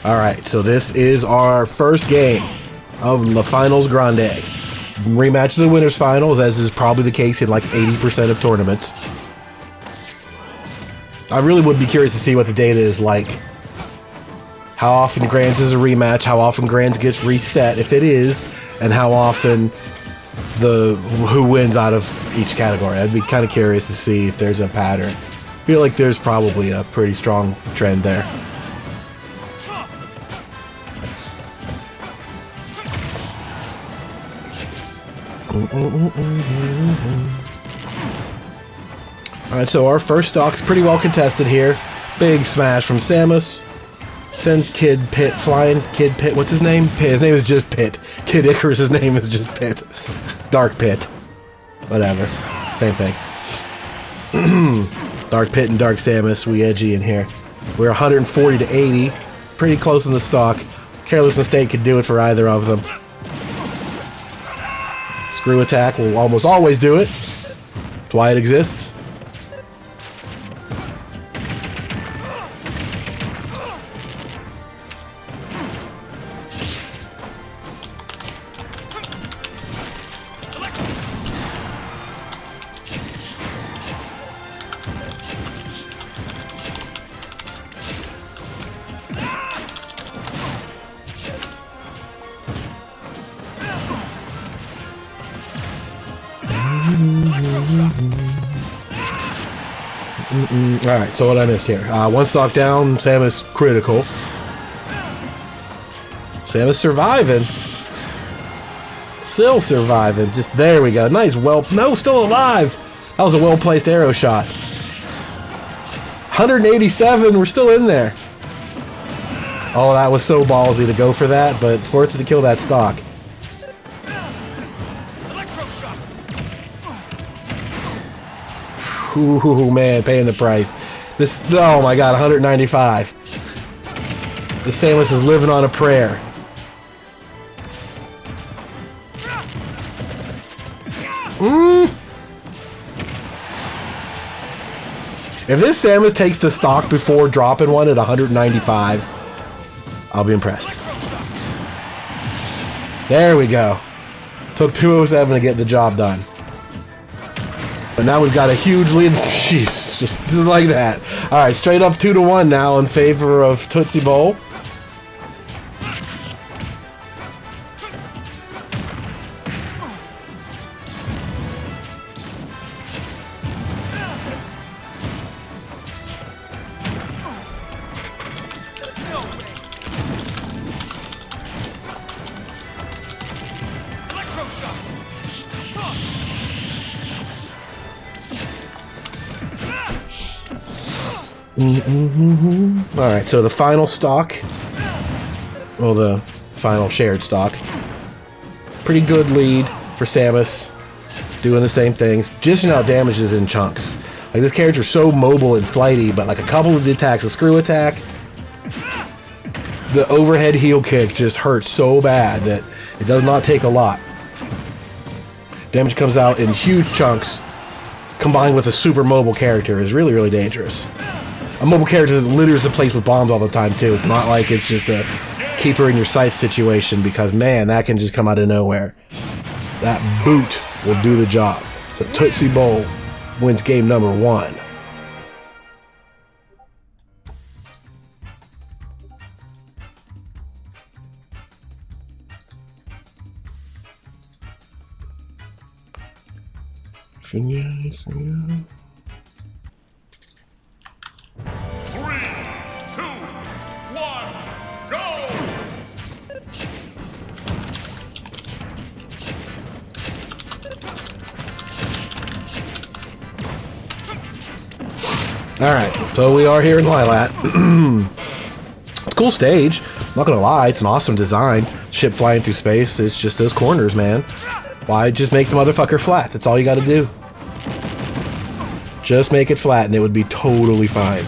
Alright, so this is our first game of the Finals Grande. Rematch of the Winners Finals, as is probably the case in like 80% of tournaments. I really would be curious to see what the data is like. How often Grands is a rematch, how often Grands gets reset, if it is, and how often who wins out of each category. I'd be kind of curious to see if there's a pattern. I feel like there's probably a pretty strong trend there. Alright, so our first stock is pretty well contested here. Big smash from Samus. Sends Kid Pit flying. Kid Pit, what's his name? Pit. His name is just Pit. Kid Icarus' name is just Pit. Dark Pit. Whatever. Same thing. Dark Pit and Dark Samus, we edgy in here. We're 140 to 80. Pretty close in the stock. Careless mistake could do it for either of them. Screw attack will almost always do it. That's why it exists. Alright, so what I missed here? One stock down, Samus critical. Samus surviving. Still surviving. Just, there we go. Nice, no, still alive! That was a well-placed arrow shot. 187, we're still in there. Oh, that was so ballsy to go for that, but it's worth it to kill that stock. Ooh, man, paying the price. This, oh my god, 195. The Samus is living on a prayer. If this Samus takes the stock before dropping one at 195, I'll be impressed. There we go. Took 207 to get the job done. But now we've got a huge lead. Jeez, just like that. Alright, straight up 2-1 now in favor of Tootsie Bowl. Alright, so the final stock, well, the final shared stock, pretty good lead for Samus, doing the same things, dishing out damages in chunks. Like, this character's so mobile and flighty, but like a couple of the attacks, the screw attack, the overhead heel kick just hurts so bad that it does not take a lot. Damage comes out in huge chunks, combined with a super mobile character is really, really dangerous. A mobile character that litters the place with bombs all the time, too. It's not like it's just a keep her in your sights situation, because, man, that can just come out of nowhere. That boot will do the job. So Tootsie Bowl wins game number 1. Alright, so we are here in Lilat. It's a cool stage. I'm not gonna lie, it's an awesome design. Ship flying through space. It's just those corners, man. Why just make the motherfucker flat? That's all you gotta do. Just make it flat and it would be totally fine.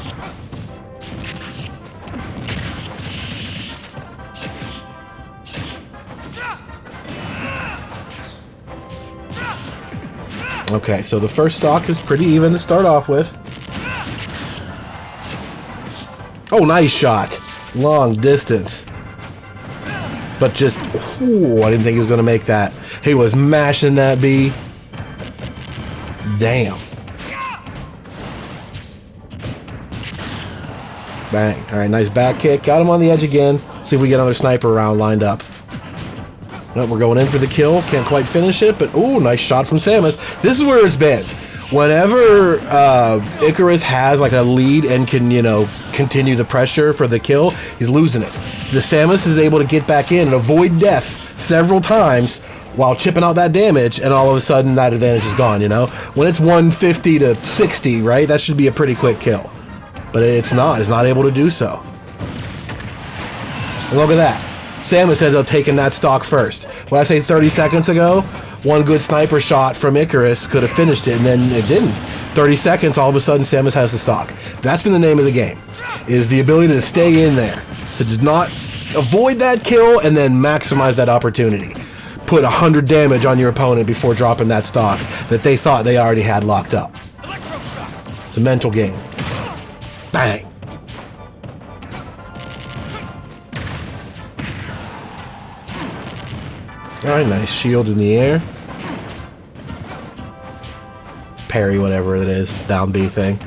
Okay, so the first stock is pretty even to start off with. Oh, nice shot. Long distance. But just, ooh, I didn't think he was going to make that. He was mashing that B. Damn. Bang. All right, nice back kick. Got him on the edge again. See if we get another sniper round lined up. Well, we're going in for the kill. Can't quite finish it, but ooh, nice shot from Samus. This is where it's been. Whenever Icarus has like a lead and can, you know, continue the pressure for the kill, he's losing it. The Samus is able to get back in and avoid death several times while chipping out that damage, and all of a sudden that advantage is gone, you know? When it's 150 to 60, right, that should be a pretty quick kill. But it's not. It's not able to do so. And look at that. Samus ends up taking that stock first. When I say 30 seconds ago, one good sniper shot from Icarus could have finished it, and then it didn't. 30 seconds, all of a sudden, Samus has the stock. That's been the name of the game, is the ability to stay in there, to just not avoid that kill and then maximize that opportunity. Put 100 damage on your opponent before dropping that stock that they thought they already had locked up. It's a mental game. Bang. Alright, nice shield in the air. Parry, whatever it is. It's down B thing.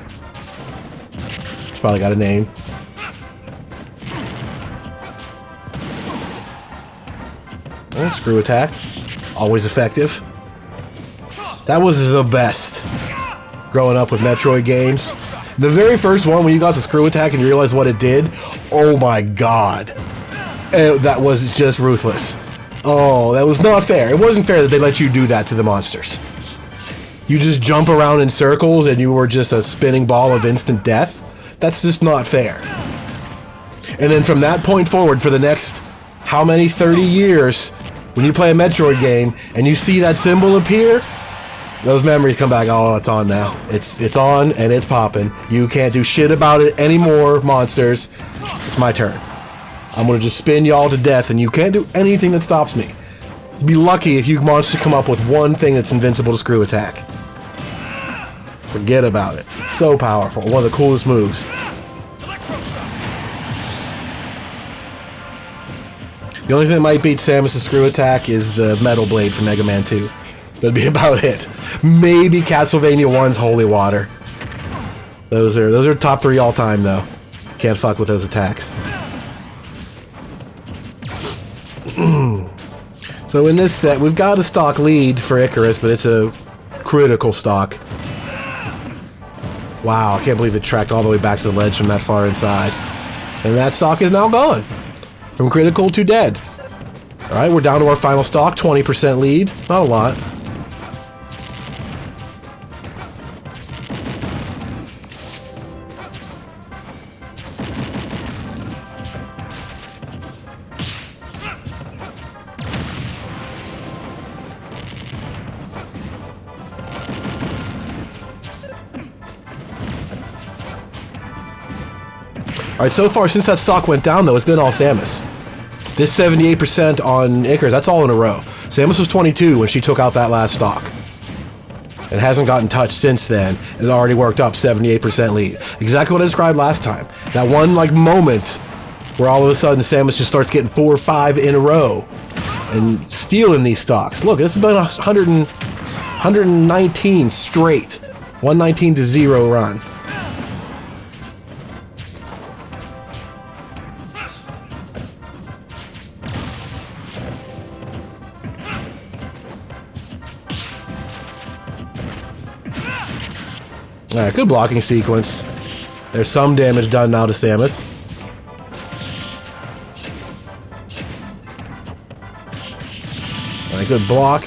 It's probably got a name. Oh, screw attack. Always effective. That was the best. Growing up with Metroid games. The very first one, when you got the screw attack and you realized what it did, oh my god. That was just ruthless. Oh, that was not fair. It wasn't fair that they let you do that to the monsters. You just jump around in circles and you were just a spinning ball of instant death. That's just not fair. And then from that point forward, for the next, how many, 30 years, when you play a Metroid game and you see that symbol appear, those memories come back. Oh, it's on now. It's on and it's popping. You can't do shit about it anymore, monsters. It's my turn. I'm gonna just spin y'all to death, and you can't do anything that stops me. You'd be lucky if you monsters come up with one thing that's invincible to screw attack. Forget about it. So powerful. One of the coolest moves. The only thing that might beat Samus' screw attack is the Metal Blade from Mega Man 2. That'd be about it. Maybe Castlevania 1's Holy Water. Those are top 3 all time, though. Can't fuck with those attacks. So in this set, we've got a stock lead for Icarus, but it's a critical stock. Wow, I can't believe it tracked all the way back to the ledge from that far inside. And that stock is now gone. From critical to dead. Alright, we're down to our final stock, 20% lead. Not a lot. Alright, so far since that stock went down, though, it's been all Samus. This 78% on Icarus, that's all in a row. Samus was 22 when she took out that last stock. It hasn't gotten touched since then. It's already worked up 78% lead. Exactly what I described last time. That one, like, moment where all of a sudden Samus just starts getting 4 or 5 in a row and stealing these stocks. Look, this has been a 119 straight. 119 to 0 run. Alright, good blocking sequence. There's some damage done now to Samus. Alright, good block.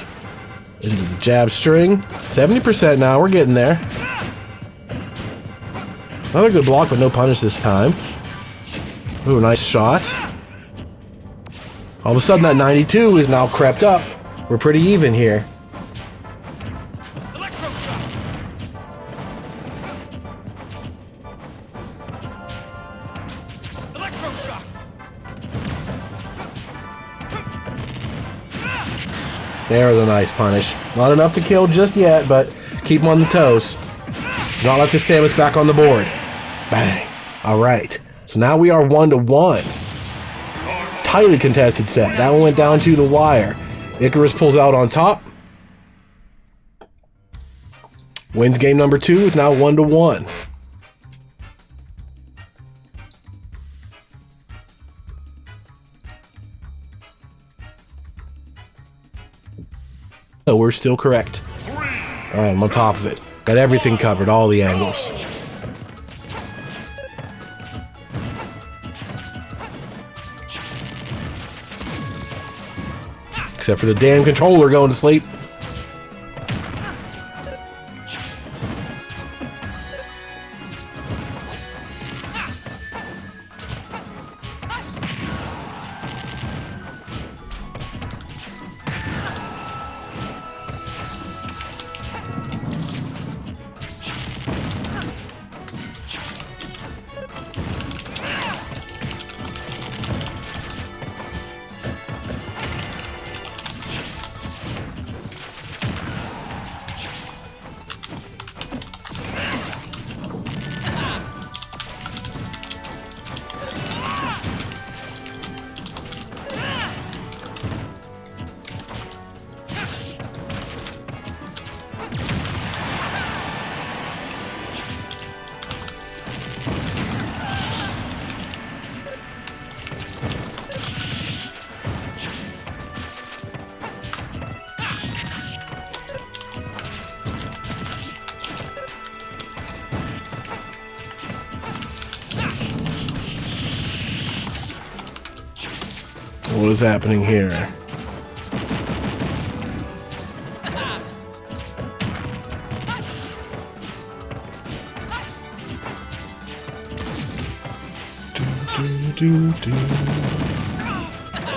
Into the jab string. 70% now, we're getting there. Another good block, but no punish this time. Ooh, nice shot. All of a sudden, that 92 is now crept up. We're pretty even here. There's a nice punish. Not enough to kill just yet, but keep him on the toes. Not let the Samus back on the board. Bang. All right. So now we are 1-1. Tightly contested set. That one went down to the wire. Icarus pulls out on top. Wins game number 2. It's now 1-1. No, we're still correct. Alright, I'm on top of it. Got everything covered, all the angles. Except for the damn controller going to sleep. What is happening here?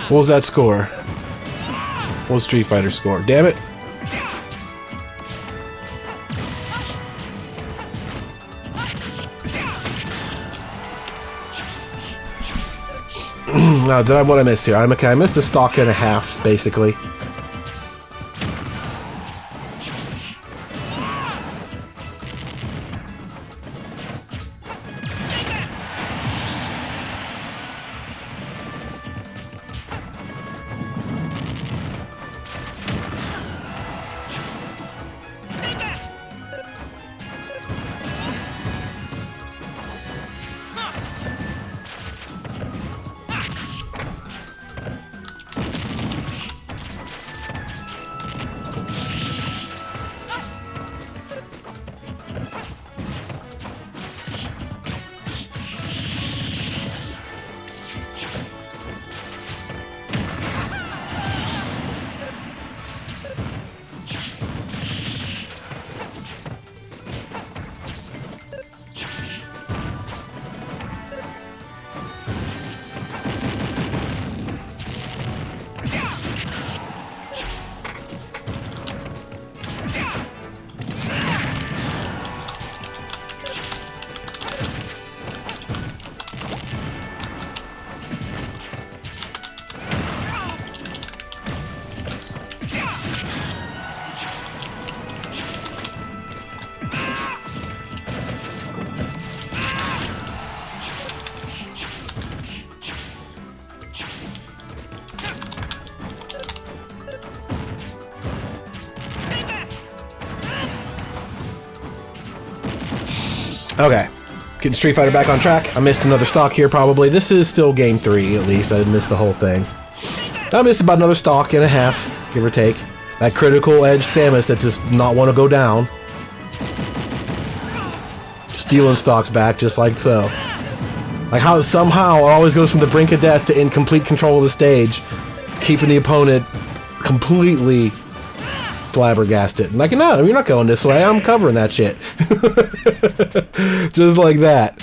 What was that score? What was Street Fighter score? Damn it! Now, what did I miss here? I missed a stock and a half, basically. Okay, getting Street Fighter back on track. I missed another stock here probably. This is still game 3 at least. I didn't miss the whole thing. I missed about another stock and a half, give or take. That critical edge Samus that does not want to go down. Stealing stocks back just like so. Like how somehow it always goes from the brink of death to in complete control of the stage, keeping the opponent completely flabbergasted. Like, no, you're not going this way. I'm covering that shit. Just like that.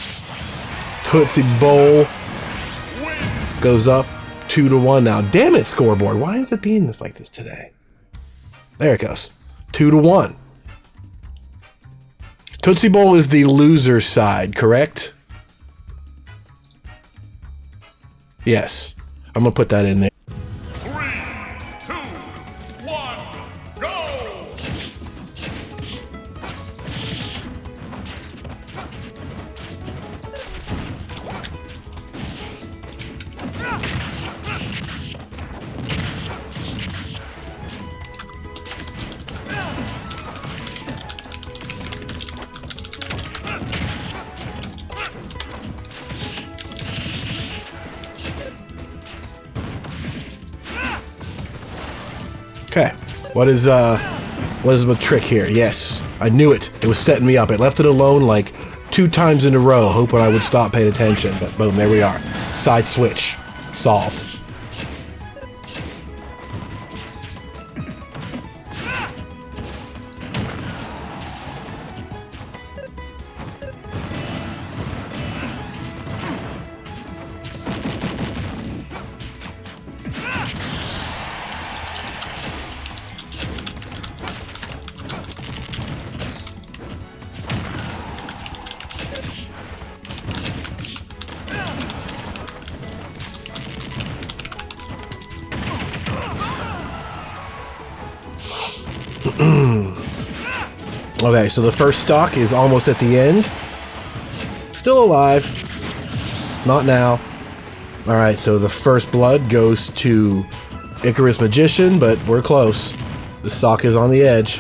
Tootsie Bowl. goes up 2-1 now. Damn it, scoreboard. Why is it being like this today? There it goes. 2-1. Tootsie Bowl is the loser side, correct? Yes. I'm going to put that in there. 3, 2, 1, go! Okay. What is the trick here? Yes. I knew it. It was setting me up. It left it alone like 2 times in a row, hoping I would stop paying attention. But boom, there we are. Side switch. Solved. Okay, so the first stock is almost at the end. Still alive. Not now. Alright, so the first blood goes to Icarus Magician, but we're close. The stock is on the edge.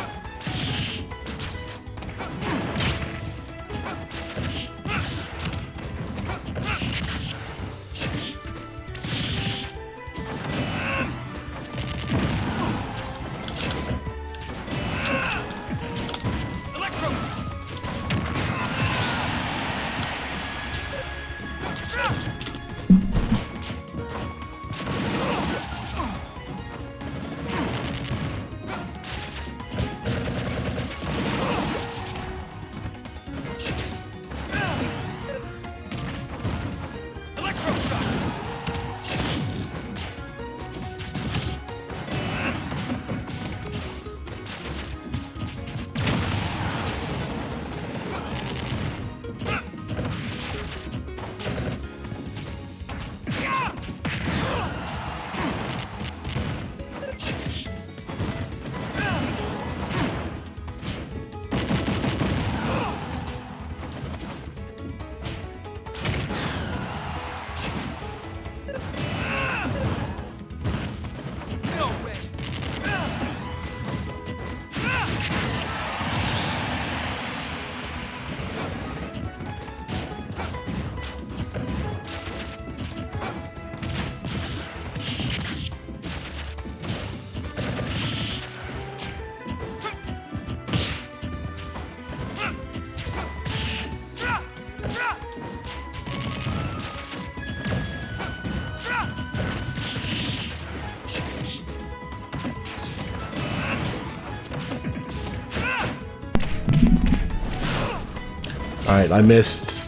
Alright, I missed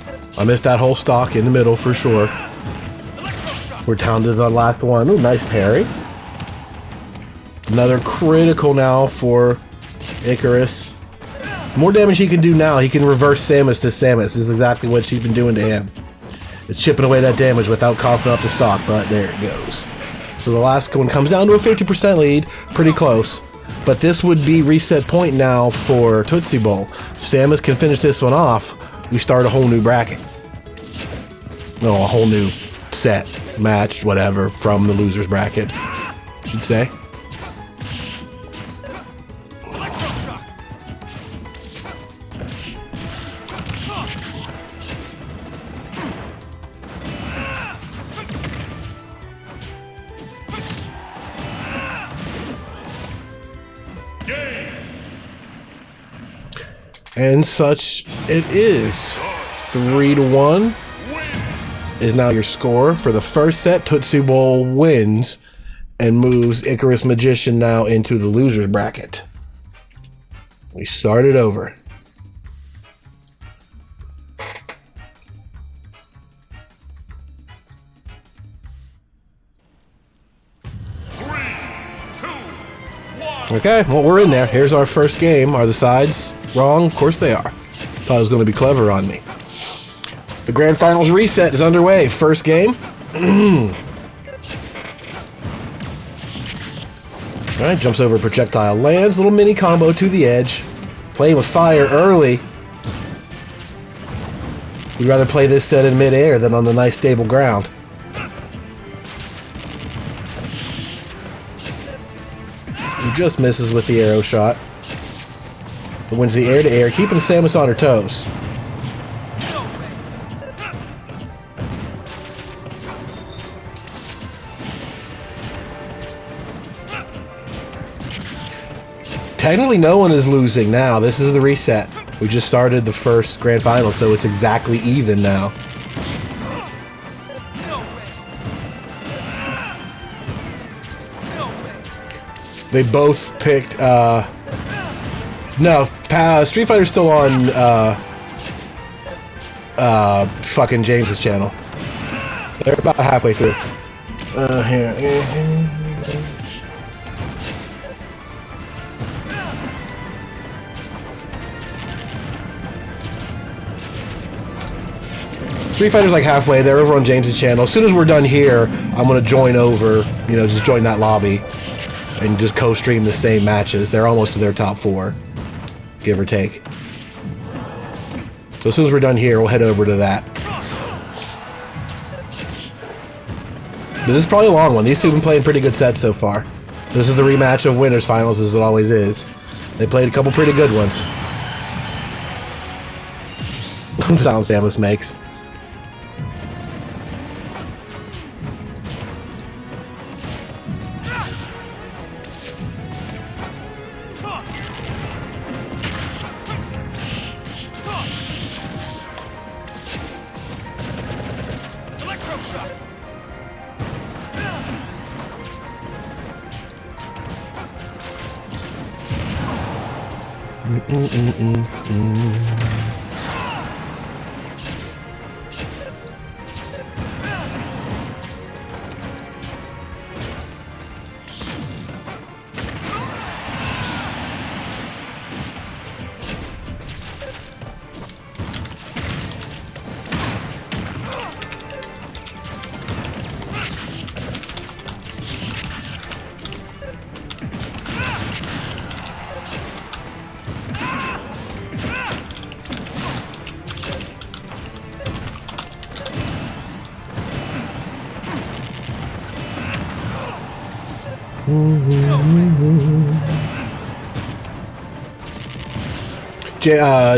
that whole stock in the middle for sure. We're down to the last one. Ooh, nice parry. Another critical now for Icarus. More damage he can do now. He can reverse Samus to Samus. This is exactly what she's been doing to him. It's chipping away that damage without coughing up the stock, but there it goes. So the last one comes down to a 50% lead. Pretty close. But this would be reset point now for Tootsie Bowl. Samus can finish this one off. We start a whole new bracket. No, a whole new set, match, whatever, from the loser's bracket, I should say. And such it is. 3-1 is now your score for the first set. Tootsie Bowl wins and moves Icarus Magician now into the loser's bracket. We started over. Okay, well, we're in there. Here's our first game. Are the sides wrong? Of course they are. Thought it was going to be clever on me. The Grand Finals reset is underway. First game. Alright, jumps over a projectile, lands, little mini combo to the edge. Playing with fire early. We'd rather play this set in mid-air than on the nice stable ground. He just misses with the arrow shot. But wins the air-to-air, keeping Samus on her toes. Technically, no one is losing now. This is the reset. We just started the first Grand Final, so it's exactly even now. They both picked, no, Street Fighter's still on, fucking James's channel. They're about halfway through. Here. Street Fighter's like halfway. They're over on James's channel. As soon as we're done here, I'm going to join over, you know, just join that lobby and just co-stream the same matches. They're almost to their top 4, give or take. So as soon as we're done here, we'll head over to that. But this is probably a long one. These two have been playing pretty good sets so far. This is the rematch of winners finals, as it always is. They played a couple pretty good ones. The sound Samus makes.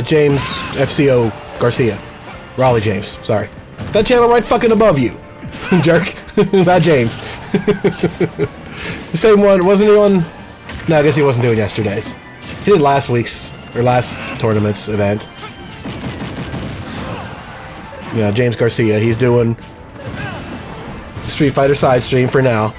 James FCO Garcia. Raleigh James, sorry. That channel right fucking above you. Jerk. That James. The same one, wasn't he on? No, I guess he wasn't doing yesterday's. He did last week's, or last tournament's event. Yeah, James Garcia, he's doing the Street Fighter side stream for now.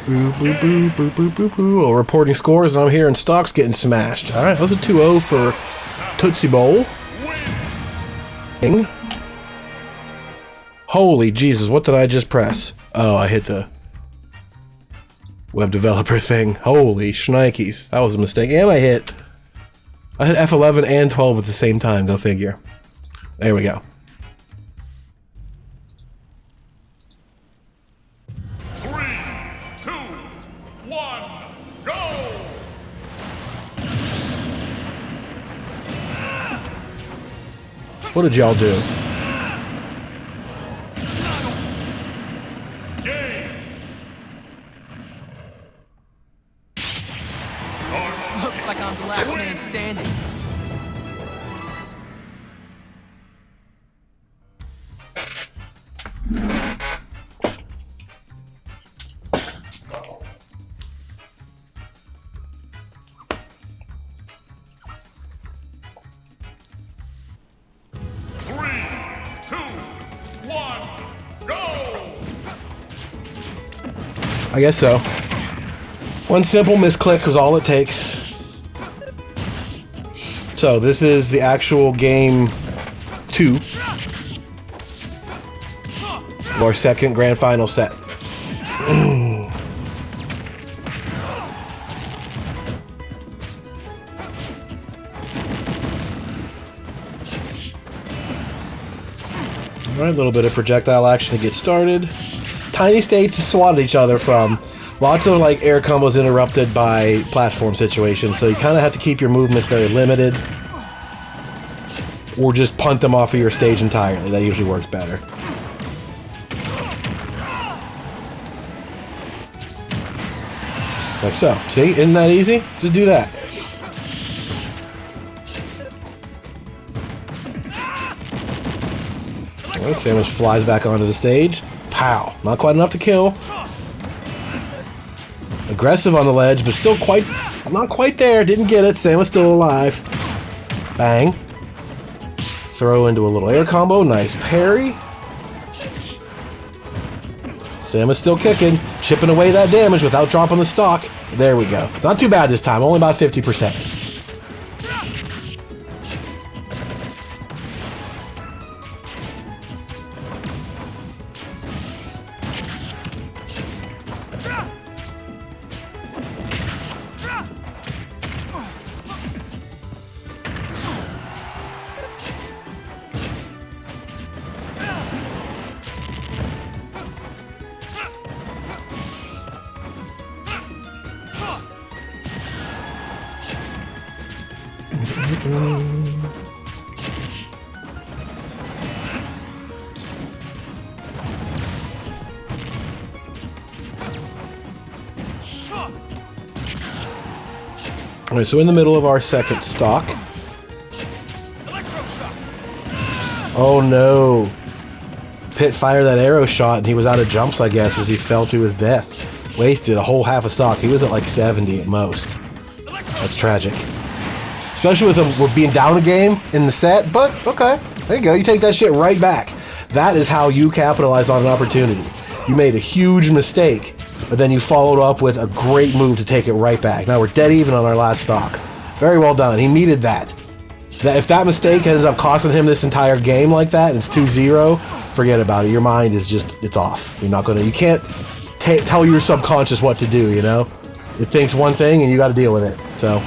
Boo, boo, boo, boo, boo, boo, boo. Well, reporting scores, and I'm here in stocks getting smashed. Alright, that was a 2-0 for Tootsie Bowl. Holy Jesus, what did I just press? Oh, I hit the web developer thing. Holy shnikes. That was a mistake. And I hit F11 and 12 at the same time. Go figure. There we go. What did y'all do? Looks like I'm the last man standing. I guess so. One simple misclick was all it takes. So this is the actual game 2. Our second grand final set. Alright, a little bit of projectile action to get started. Tiny stage to swat at each other from. Lots of like air combos interrupted by platform situations, so you kind of have to keep your movements very limited. Or just punt them off of your stage entirely. That usually works better. Like so. See? Isn't that easy? Just do that. Alright, Samus flies back onto the stage. Pow. Not quite enough to kill. Aggressive on the ledge, but still not quite there. Didn't get it. Samus still alive. Bang. Throw into a little air combo. Nice parry. Samus still kicking. Chipping away that damage without dropping the stock. There we go. Not too bad this time. Only about 50%. Alright, so in the middle of our second stock. Oh no. Pit fired that arrow shot and he was out of jumps, I guess, as he fell to his death. Wasted a whole half a stock. He was at like 70 at most. That's tragic. Especially with him, we're being down a game in the set, but okay. There you go. You take that shit right back. That is how you capitalize on an opportunity. You made a huge mistake, but then you followed up with a great move to take it right back. Now we're dead even on our last stock. Very well done. He needed that. If that mistake ended up costing him this entire game like that, and it's 2-0, forget about it. Your mind is just, it's off. You're not gonna, you can't tell your subconscious what to do, you know? It thinks one thing and you gotta deal with it. So,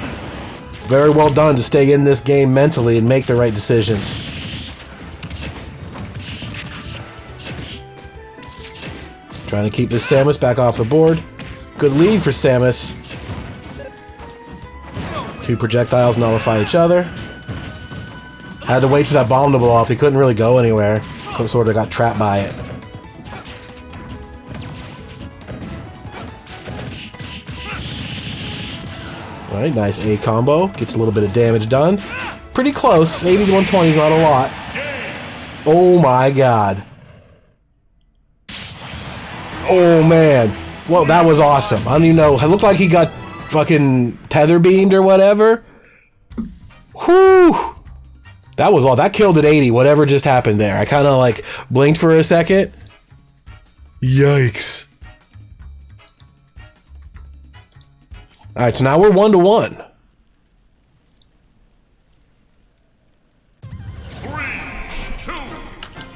very well done to stay in this game mentally and make the right decisions. Trying to keep this Samus back off the board. Good lead for Samus. Two projectiles nullify each other. Had to wait for that bomb to blow up. He couldn't really go anywhere. Sort of got trapped by it. Alright, nice A combo. Gets a little bit of damage done. Pretty close. 80 to 120 is not a lot. Oh my god. Oh man. Well, that was awesome. I don't even know. It looked like he got fucking tether beamed or whatever. Whew. That was all. That killed at 80. Whatever just happened there. I kind of like blinked for a second. Yikes. Alright, so now we're 1-1. 3, 2,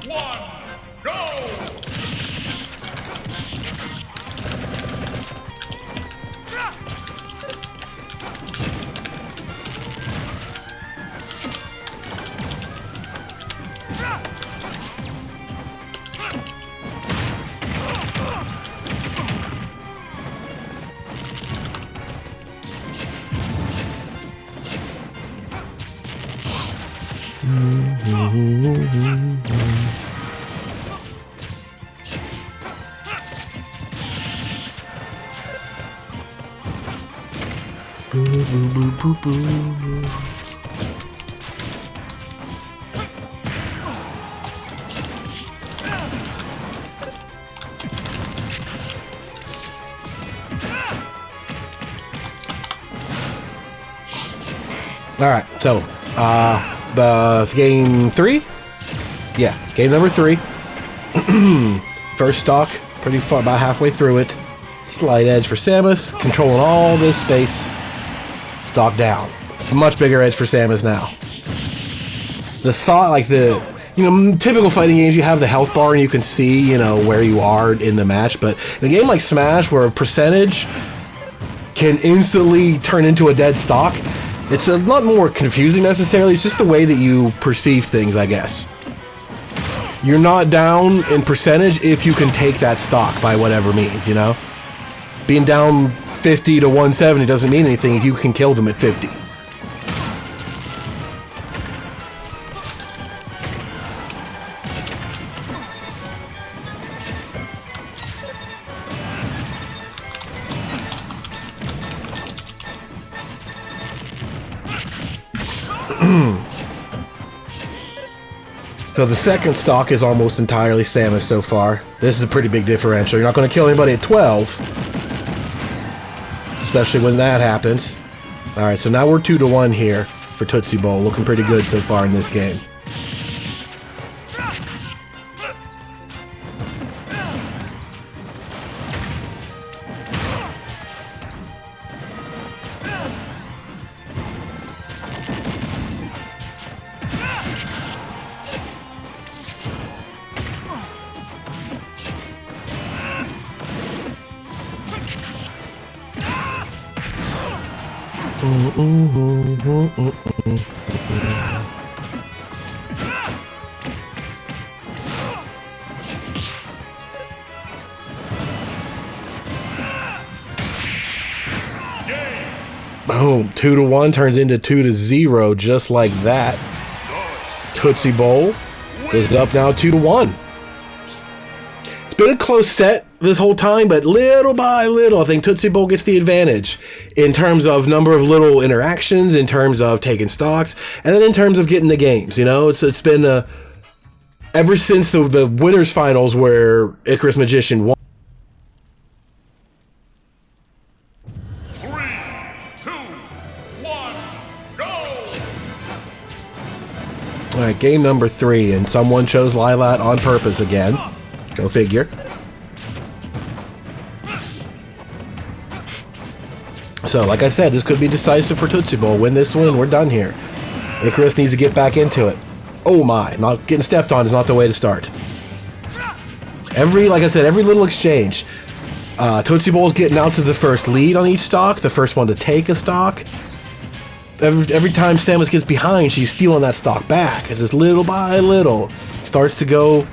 1, go! Boo, boo, boo, boo, boo. Alright, so, the game 3? Yeah, game number 3. First stock, pretty far, about halfway through it. Slight edge for Samus, controlling all this space. Stock down. Much bigger edge for Samus now. The thought, like typical fighting games, you have the health bar and you can see, where you are in the match. But in a game like Smash, where a percentage can instantly turn into a dead stock, it's a lot more confusing necessarily. It's just the way that you perceive things, I guess. You're not down in percentage if you can take that stock by whatever means, Being down 50 to 170 doesn't mean anything if you can kill them at 50. So the second stock is almost entirely Samus so far. This is a pretty big differential. You're not going to kill anybody at 12. Especially when that happens. Alright, so now we're 2-1 here for Tootsie Bowl. Looking pretty good so far in this game. Boom. 2-1 turns into 2-0 just like that. Tootsie Bowl goes up now 2-1. It's been a close set this whole time, but little by little, I think Tootsie Bowl gets the advantage in terms of number of little interactions, in terms of taking stocks, and then in terms of getting the games. It's been ever since the winners finals where Icarus Magician won. 3, 2, 1, go! All right, game number 3, and someone chose Lilat on purpose again. Go figure. So, like I said, this could be decisive for Tootsie Bowl. Win this one, and we're done here. Icarus needs to get back into it. Oh my, not getting stepped on is not the way to start. Like I said, every little exchange. Tootsie Bowl's getting out to the first lead on each stock, the first one to take a stock. Every time Samus gets behind, she's stealing that stock back. As just little by little, starts to go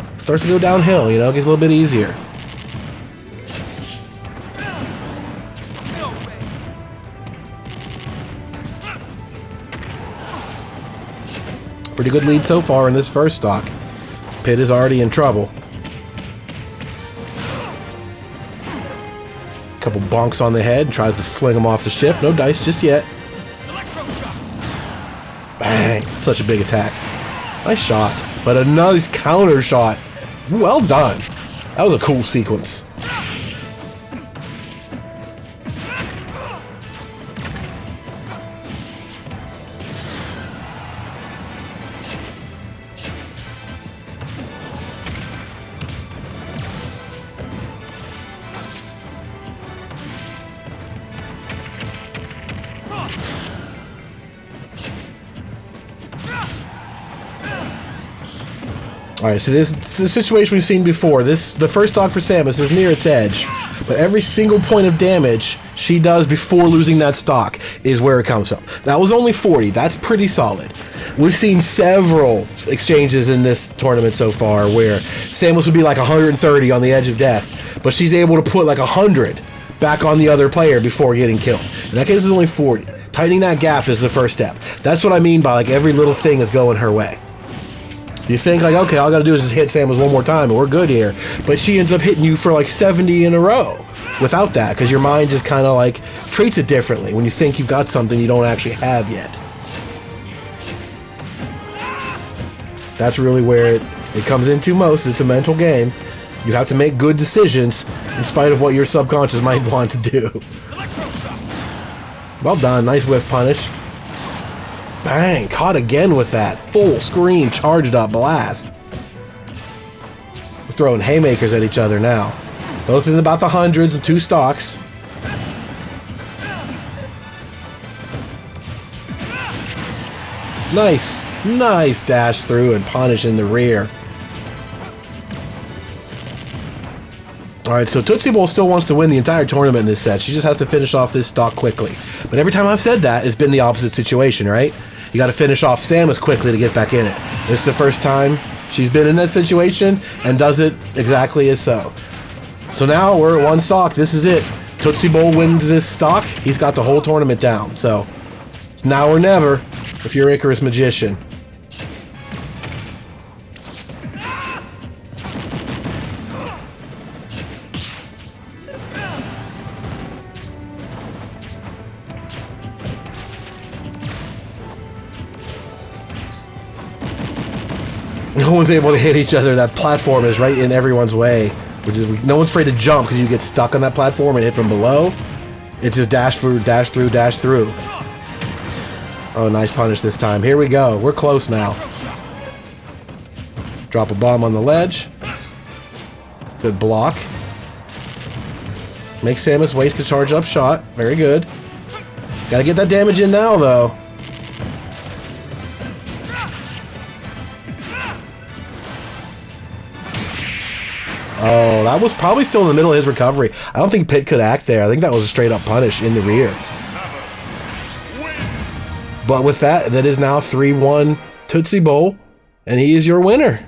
downhill. Gets a little bit easier. Pretty good lead so far in this first stock. Pit is already in trouble. Couple bonks on the head, tries to fling him off the ship. No dice just yet. Bang! Such a big attack. Nice shot, but a nice counter shot. Well done. That was a cool sequence. Alright, so this is a situation we've seen before. The first stock for Samus is near its edge, but every single point of damage she does before losing that stock is where it comes from. That was only 40. That's pretty solid. We've seen several exchanges in this tournament so far where Samus would be like 130 on the edge of death, but she's able to put like 100 back on the other player before getting killed. In that case, it's only 40. Tightening that gap is the first step. That's what I mean by like every little thing is going her way. You think like, okay, all I gotta do is just hit Samus one more time and we're good here. But she ends up hitting you for like 70 in a row without that, because your mind just kind of like treats it differently when you think you've got something you don't actually have yet. That's really where it comes into most. It's a mental game. You have to make good decisions in spite of what your subconscious might want to do. Well done. Nice whiff punish. Bang! Caught again with that. Full screen charged up blast. We're throwing haymakers at each other now. Both in about the hundreds and 2 stocks. Nice. Nice dash through and punish in the rear. Alright, so Tootsie Bowl still wants to win the entire tournament in this set. She just has to finish off this stock quickly. But every time I've said that, it's been the opposite situation, right? You gotta finish off Samus quickly to get back in it. This is the first time she's been in that situation and does it exactly as so. So now we're at 1 stock. This is it. Tootsie Bowl wins this stock. He's got the whole tournament down. So it's now or never if you're Icarus Magician. No one's able to hit each other. That platform is right in everyone's way. Which is, no one's afraid to jump because you get stuck on that platform and hit from below. It's just dash through, dash through, dash through. Oh, nice punish this time. Here we go. We're close now. Drop a bomb on the ledge. Good block. Make Samus waste a charge up shot. Very good. Gotta get that damage in now, though. Oh, that was probably still in the middle of his recovery. I don't think Pit could act there. I think that was a straight up punish in the rear. But with that, that is now 3-1 Tootsie Bowl, and he is your winner.